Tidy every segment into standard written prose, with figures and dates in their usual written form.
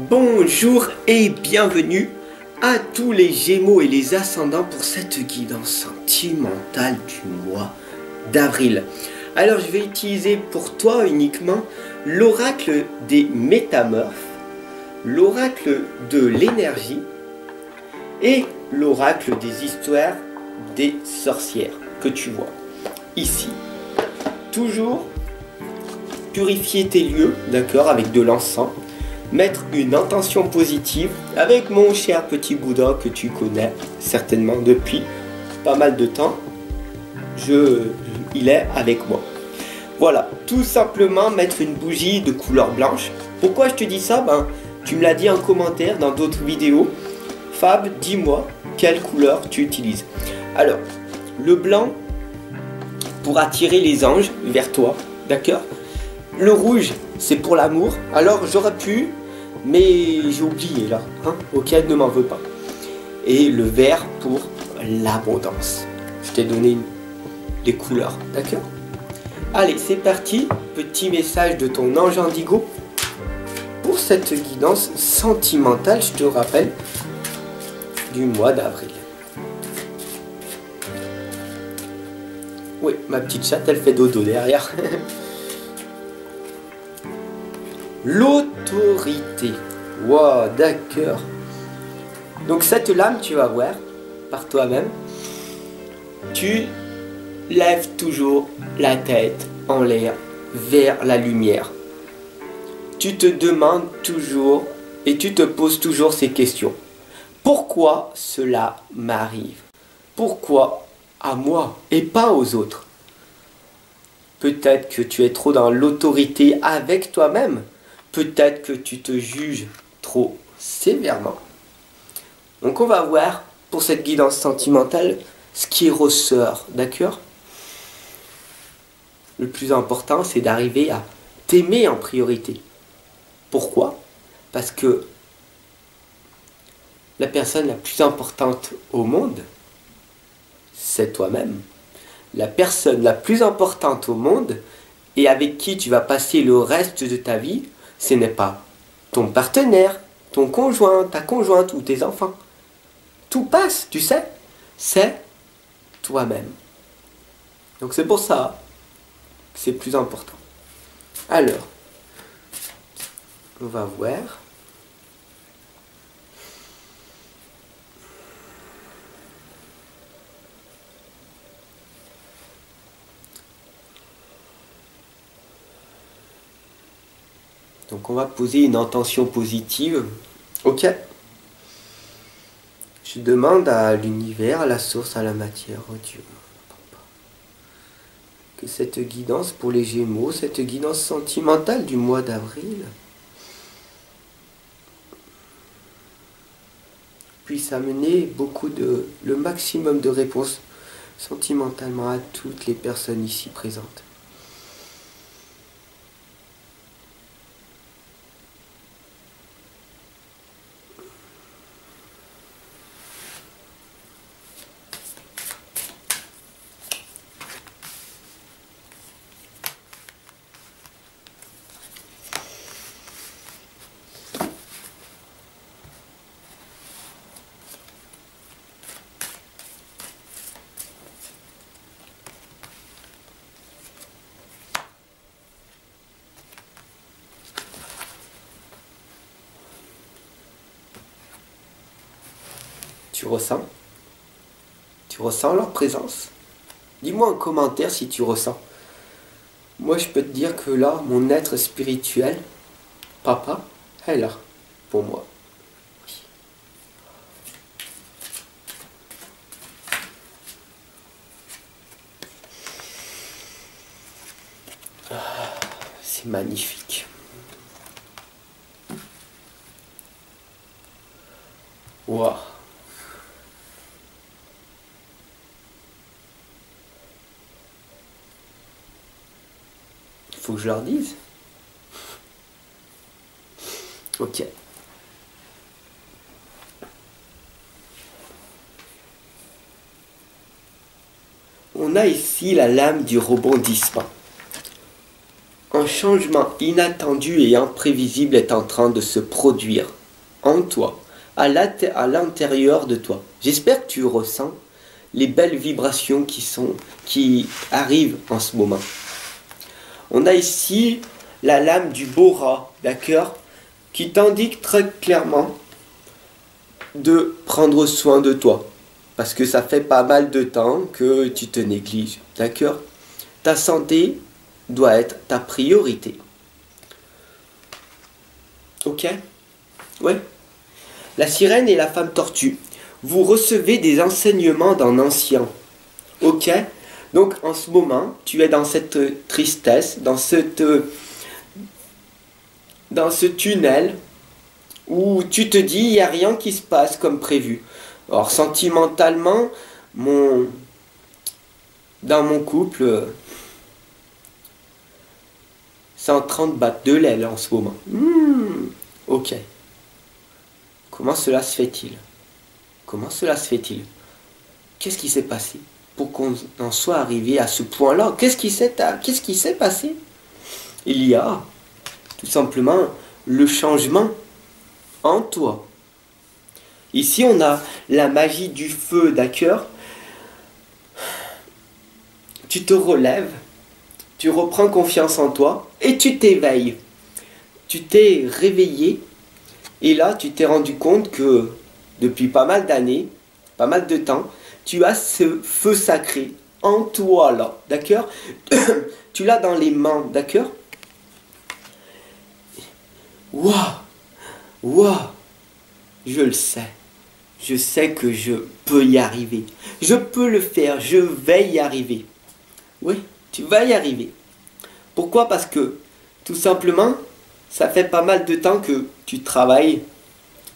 Bonjour et bienvenue à tous les Gémeaux et les Ascendants pour cette guidance sentimentale du mois d'avril. Alors je vais utiliser pour toi uniquement l'oracle des métamorphes, l'oracle de l'énergie et l'oracle des histoires des sorcières que tu vois ici. Toujours purifier tes lieux, d'accord, avec de l'encens. Mettre une intention positive avec mon cher petit Bouddha que tu connais certainement depuis pas mal de temps. Il est avec moi. Voilà, tout simplement mettre une bougie de couleur blanche. Pourquoi je te dis ça? Tu me l'as dit en commentaire dans d'autres vidéos. Fab, dis-moi quelle couleur tu utilises. Alors, le blanc pour attirer les anges vers toi, d'accord? Le rouge, c'est pour l'amour. Alors, j'aurais pu, mais j'ai oublié là. Ok, ne m'en veux pas. Et le vert pour l'abondance. Je t'ai donné les couleurs, d'accord? Allez, c'est parti. Petit message de ton ange indigo. Pour cette guidance sentimentale, je te rappelle, du mois d'avril. Oui, ma petite chatte, elle fait dodo derrière. L'autorité. Wow, d'accord. Donc cette lame, tu vas voir par toi-même. Tu lèves toujours la tête en l'air vers la lumière. Tu te demandes toujours et tu te poses toujours ces questions. Pourquoi cela m'arrive? Pourquoi à moi et pas aux autres? Peut-être que tu es trop dans l'autorité avec toi-même. Peut-être que tu te juges trop sévèrement. Donc on va voir pour cette guidance sentimentale ce qui ressort, d'accord? Le plus important, c'est d'arriver à t'aimer en priorité. Pourquoi? Parce que la personne la plus importante au monde, c'est toi-même. La personne la plus importante au monde et avec qui tu vas passer le reste de ta vie, ce n'est pas ton partenaire, ton conjoint, ta conjointe ou tes enfants. Tout passe, tu sais, c'est toi-même. Donc c'est pour ça que c'est plus important. Alors, on va voir. Donc on va poser une intention positive. Ok. Je demande à l'univers, à la source, à la matière, oh Dieu, que cette guidance pour les Gémeaux, cette guidance sentimentale du mois d'avril, puisse amener le maximum de réponses sentimentalement à toutes les personnes ici présentes. Tu ressens? Tu ressens leur présence? Dis-moi en commentaire si tu ressens. Moi, je peux te dire que là, mon être spirituel, papa, est là pour moi. Oui. C'est magnifique. Waouh. Faut que je leur dise. Ok. On a ici la lame du rebondissement. un changement inattendu et imprévisible est en train de se produire en toi, à l'intérieur de toi. J'espère que tu ressens les belles vibrations qui arrivent en ce moment. On a ici la lame du Bora, d'accord, qui t'indique très clairement de prendre soin de toi. Parce que ça fait pas mal de temps que tu te négliges, d'accord? Ta santé doit être ta priorité. Ok? Ouais. La sirène et la femme tortue. Vous recevez des enseignements d'un ancien. Ok? Donc en ce moment, tu es dans cette tristesse, dans ce tunnel où tu te dis, il n'y a rien qui se passe comme prévu. Alors sentimentalement, dans mon couple, c'est en train de battre de l'aile en ce moment. Ok. Comment cela se fait-il? Comment cela se fait-il? Qu'est-ce qui s'est passé pour qu'on en soit arrivé à ce point-là? Qu'est-ce qui s'est passé? Il y a tout simplement le changement en toi. Ici, on a la magie du feu, d'accord? Tu te relèves, tu reprends confiance en toi et tu t'éveilles. Tu t'es réveillé et là, tu t'es rendu compte que depuis pas mal d'années, pas mal de temps, tu as ce feu sacré en toi là, d'accord? Tu l'as dans les mains, d'accord? Waouh! Waouh! Je le sais. Je sais que je peux y arriver. Je peux le faire. Je vais y arriver. Oui, tu vas y arriver. Pourquoi? Parce que, tout simplement, ça fait pas mal de temps que tu travailles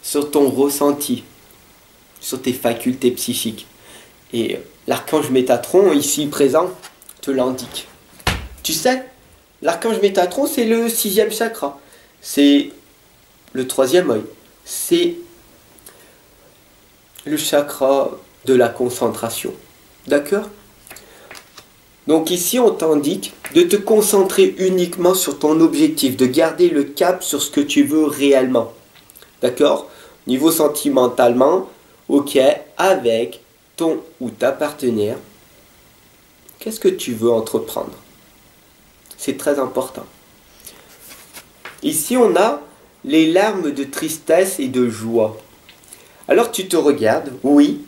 sur ton ressenti, sur tes facultés psychiques. Et l'archange Métatron, ici présent, te l'indique. Tu sais, l'archange Métatron, c'est le 6e chakra. C'est le 3e œil. C'est le chakra de la concentration. D'accord? Donc ici, on t'indique de te concentrer uniquement sur ton objectif, de garder le cap sur ce que tu veux réellement. D'accord? Niveau sentimentalement, ok, avec ton ou ta partenaire, qu'est-ce que tu veux entreprendre? C'est très important. Ici, on a les larmes de tristesse et de joie. Alors tu te regardes, oui,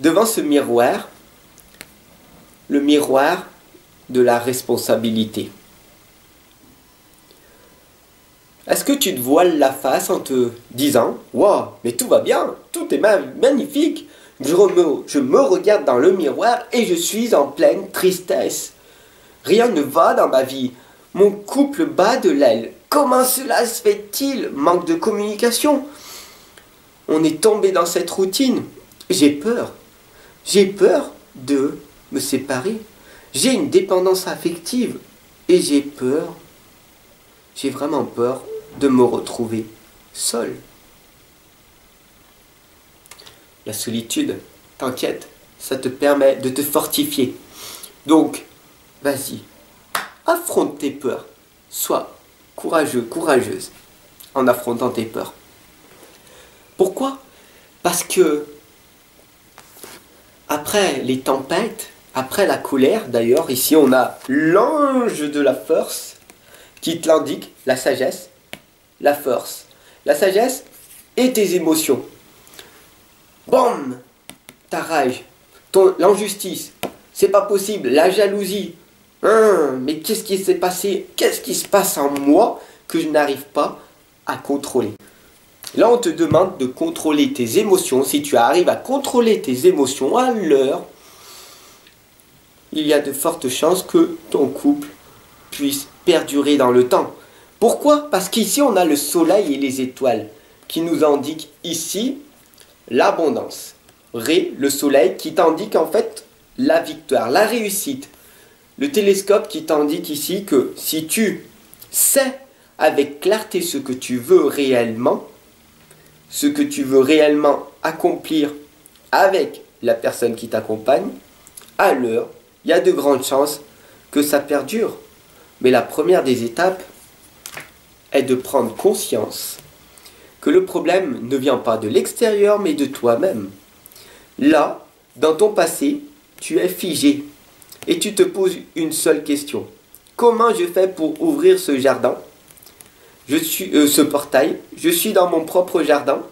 devant ce miroir, le miroir de la responsabilité. Est-ce que tu te voiles la face en te disant « Wow, mais tout va bien, tout est magnifique, je me regarde dans le miroir et je suis en pleine tristesse. Rien ne va dans ma vie, mon couple bat de l'aile. Comment cela se fait-il? Manque de communication. On est tombé dans cette routine. J'ai peur. J'ai peur de me séparer. J'ai une dépendance affective. Et j'ai peur. J'ai vraiment peur de me retrouver seul. La solitude, t'inquiète, ça te permet de te fortifier. Donc, vas-y, affronte tes peurs. Sois courageux, courageuse en affrontant tes peurs. Pourquoi? Parce que après les tempêtes, après la colère, d'ailleurs, ici on a l'ange de la force qui te l'indique, la sagesse, la force, la sagesse et tes émotions. Bam! Ta rage, l'injustice, c'est pas possible, la jalousie. Mais qu'est-ce qui s'est passé? Qu'est-ce qui se passe en moi que je n'arrive pas à contrôler? Là, on te demande de contrôler tes émotions. Si tu arrives à contrôler tes émotions, alors il y a de fortes chances que ton couple puisse perdurer dans le temps. Pourquoi? Parce qu'ici, on a le soleil et les étoiles qui nous indiquent ici l'abondance. Ré, le soleil, qui t'indique en fait la victoire, la réussite. Le télescope qui t'indique ici que si tu sais avec clarté ce que tu veux réellement accomplir avec la personne qui t'accompagne, alors il y a de grandes chances que ça perdure. Mais la première des étapes est de prendre conscience que le problème ne vient pas de l'extérieur, mais de toi-même. Là, dans ton passé, tu es figé et tu te poses une seule question. Comment je fais pour ouvrir ce jardin? Ce portail. Je suis dans mon propre jardin.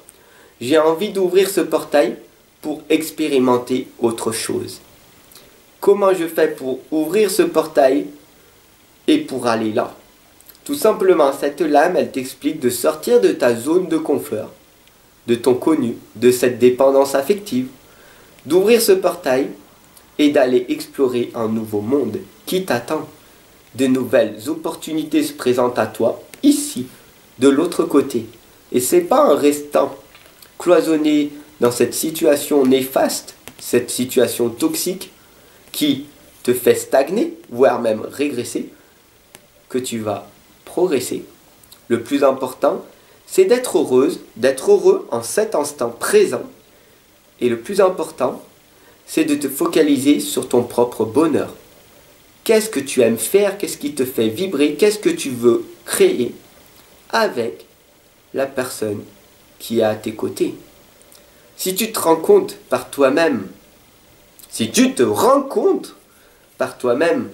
J'ai envie d'ouvrir ce portail pour expérimenter autre chose. Comment je fais pour ouvrir ce portail et pour aller là? Tout simplement, cette lame, elle t'explique de sortir de ta zone de confort, de ton connu, de cette dépendance affective, d'ouvrir ce portail et d'aller explorer un nouveau monde qui t'attend. De nouvelles opportunités se présentent à toi, ici, de l'autre côté. Et c'est pas en restant cloisonné dans cette situation néfaste, cette situation toxique, qui te fait stagner, voire même régresser, que tu vas progresser. Le plus important, c'est d'être heureuse, d'être heureux en cet instant présent. Et le plus important, c'est de te focaliser sur ton propre bonheur. Qu'est-ce que tu aimes faire? Qu'est-ce qui te fait vibrer? Qu'est-ce que tu veux créer avec la personne qui est à tes côtés? Si tu te rends compte par toi-même, si tu te rends compte par toi-même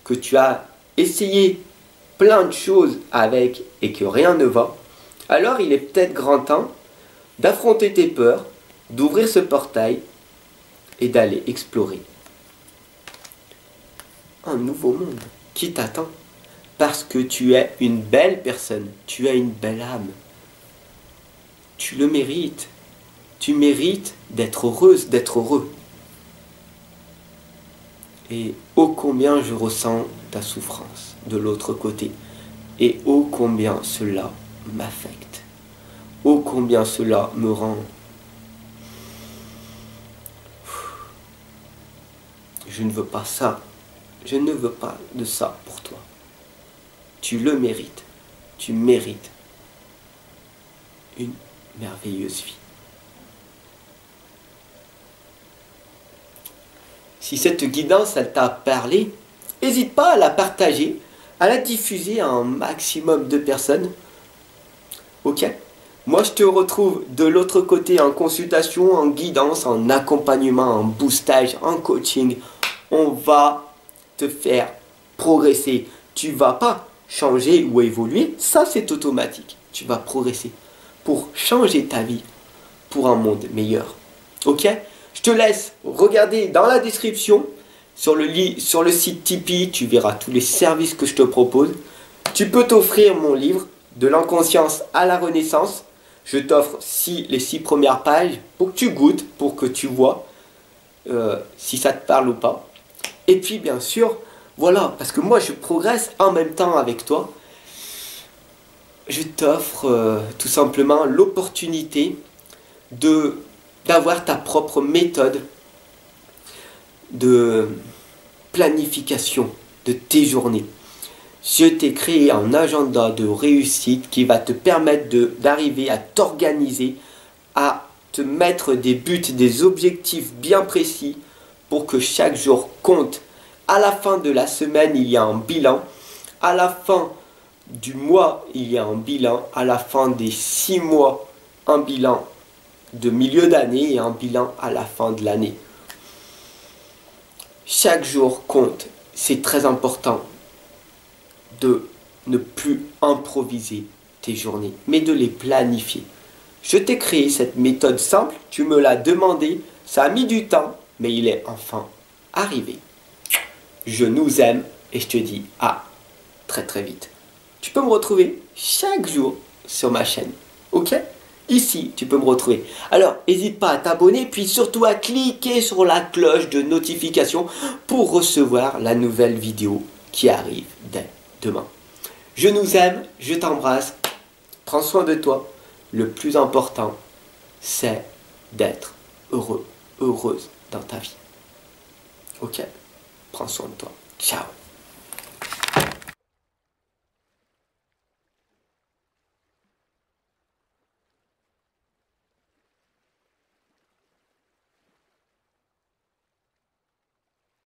que tu as essayé plein de choses avec et que rien ne va, alors il est peut-être grand temps d'affronter tes peurs, d'ouvrir ce portail et d'aller explorer un nouveau monde qui t'attend. Parce que tu es une belle personne, tu as une belle âme. Tu le mérites. Tu mérites d'être heureuse, d'être heureux. Et ô combien je ressens ta souffrance de l'autre côté. Et ô combien cela m'affecte. Ô combien cela me rend... Je ne veux pas ça. Je ne veux pas de ça pour toi. Tu le mérites. Tu mérites une merveilleuse vie. Si cette guidance, elle t'a parlé, n'hésite pas à la partager, à la diffuser à un maximum de personnes. Ok? Moi, je te retrouve de l'autre côté en consultation, en guidance, en accompagnement, en boostage, en coaching. On va te faire progresser. Tu vas pas changer ou évoluer, ça c'est automatique. Tu vas progresser pour changer ta vie, pour un monde meilleur. Ok? Je te laisse regarder dans la description, sur le site Tipeee, tu verras tous les services que je te propose. Tu peux t'offrir mon livre, De l'inconscience à la renaissance. Je t'offre les 6 premières pages pour que tu goûtes, pour que tu vois si ça te parle ou pas. Et puis bien sûr, voilà, parce que moi je progresse en même temps avec toi. Je t'offre tout simplement l'opportunité d'avoir ta propre méthode de planification de tes journées. Je t'ai créé un agenda de réussite qui va te permettre d'arriver à t'organiser, à te mettre des buts, des objectifs bien précis pour que chaque jour compte. À la fin de la semaine, il y a un bilan. À la fin du mois, il y a un bilan. À la fin des 6 mois, un bilan de milieu d'année et un bilan à la fin de l'année. Chaque jour compte. C'est très important de ne plus improviser tes journées, mais de les planifier. Je t'ai créé cette méthode simple, tu me l'as demandé, ça a mis du temps, mais il est enfin arrivé. Je nous aime et je te dis à très très vite. Tu peux me retrouver chaque jour sur ma chaîne, ok? Ici, tu peux me retrouver. Alors, n'hésite pas à t'abonner, puis surtout à cliquer sur la cloche de notification pour recevoir la nouvelle vidéo qui arrive dès demain. Je nous aime, je t'embrasse, prends soin de toi. Le plus important, c'est d'être heureux, heureuse dans ta vie. Ok? Prends soin de toi. Ciao.